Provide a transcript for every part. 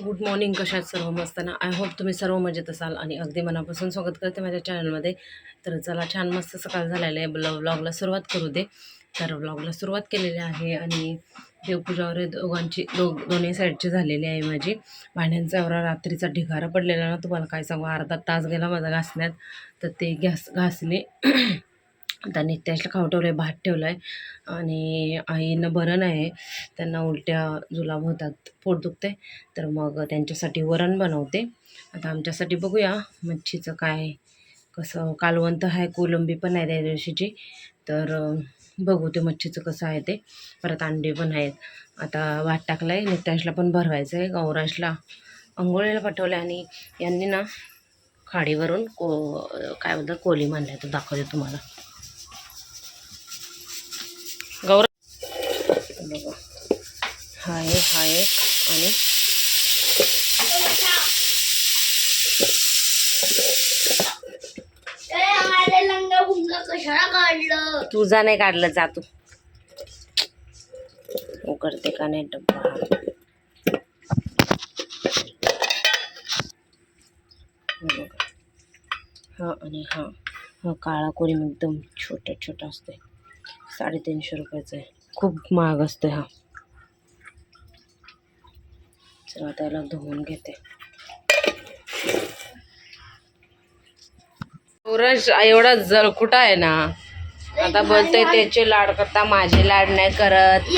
Good morning. कशात सर्व मस्त ना. आय होप तुम्ही सर्व मजेत असाल आणि अगदी मनापासून स्वागत करते माझ्या चॅनलमध्ये. तर चला, छान मस्त सकाळ झालेलं आहे. व्लॉगला सुरुवात करू दे. तर व्लॉगला सुरुवात केलेली आहे आणि देवपूजा वगैरे दोन्ही साईडची झालेली आहे माझी. भांड्यांचा एवढा रात्रीचा ढिगारा पडलेला ना, तुम्हाला काय सांगू. अर्धा तास गेला माझा घासण्यात. तर ते घासले. आता नित्याशला खाऊ ठेवलं आहे, भात ठेवला आहे आणि आईनं बरं नाही, त्यांना उलट्या जुलाब होतात, पोट दुखते. तर मग त्यांच्यासाठी वरण बनवते. आता आमच्यासाठी बघूया मच्छीचं काय कसं. कालवंत आहे, कोलंबी पण आहे त्या दिवशीची. तर बघू ते मच्छीचं कसं आहे ते. परत अंडे पण आहेत. आता भात टाकला आहे. नित्याशला पण भरवायचं आहे. गौराशला अंघोळीला पाठवलं आणि यांनी ना खाडीवरून काय बोलतात कोली मानल्या. तर दाखवते तुम्हाला. गौरा बघा, हाय हाय आणि तुझा नाही काढलं, जा तू. उघडते का नाही डब्बा. हा आणि हा काळा कोळी एकदम छोटा छोटा असते. 350 रुपयाचा आहे. खूप महाग असते हा. चला त्याला धुवून घेते. गौराश एवढा जळकुटा आहे ना. आता बोलतोय त्याचे लाड करता, माझे लाड नाही करत.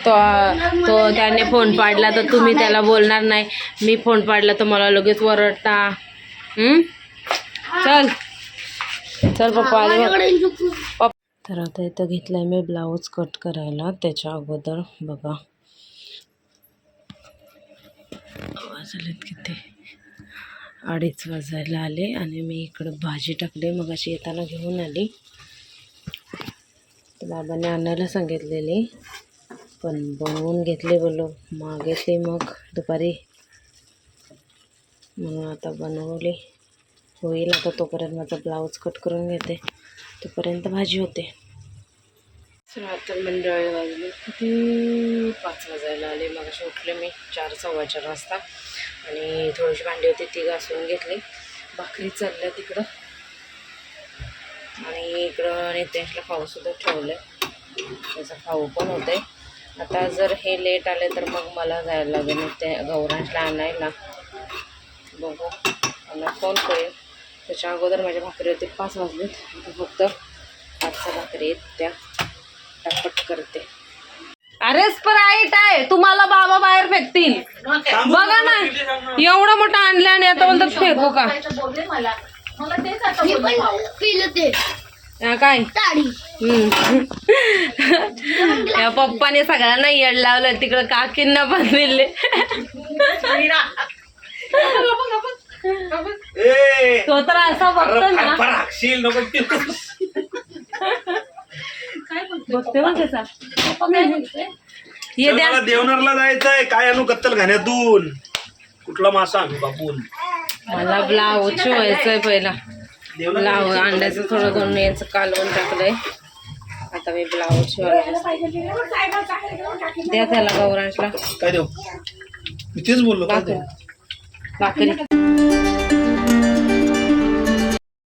तो त्याने फोन पाडला तर तुम्ही त्याला बोलणार नाही. मी फोन पाडला तर मला लगेच वरडता. चल चल पप्पा. तर आता इथं घेतलंय मी ब्लाऊज कट करायला. त्याच्या अगोदर बघा वाजलेत किती, 2:30 वाजायला आले आणि मी इकडं भाजी टाकले. मग अशी येताना घेऊन आली. तर बाबांनी आणायला सांगितलेली पण बनवून घेतले. बोलो मागितली मग दुपारी, म्हणून आता बनवली. होईल आता. तोपर्यंत माझा ब्लाऊज कट करून घेते, तोपर्यंत भाजी होते. तर मंडळी वाजले किती, 5 वाजायला आले. मग असे उठले मी 4, 4:15 वाजता आणि थोडीशी भांडी होती ती घासून घेतली. भाकरी चालल्या तिकडं आणि इकडं नित्याशला खाऊसुद्धा ठेवलं. त्याचा खाऊ पण होते. आता जर हे लेट आले तर मग मला जायला लागेल त्या गौरांशला आणायला. बघू, त्यांना फोन करेन. त्याच्या अगोदर माझ्या भाकरी होती. 5 वाजलेत. आता फक्त 5च्या भाकरी आहेत त्या टपट करते. अरे स्प्राईट आहे, तुम्हाला बाबा बाहेर फेकतील. बघा ना, एवढं मोठं आणलं आणि आता बोलतात फेकू का. काय या पप्पाने सगळ्यांना येड लावलं. तिकडं काकींना पण दिले. तो तर असा बघतो ना, बघते मग त्याचा. देवनारला जायचंय. काय आणू कत्तल घाण्यातून? कुठला मासा आणू बापून? मला ब्लाऊज शिवायचंय पहिला. ब्लाऊज अंड्याचं थोडं दोन याचं कालवून टाकलंय. आता मी ब्लाऊज शिवायला द्या त्याला गौरांशला. काय देऊ? मी तेच बोललो. भाकरी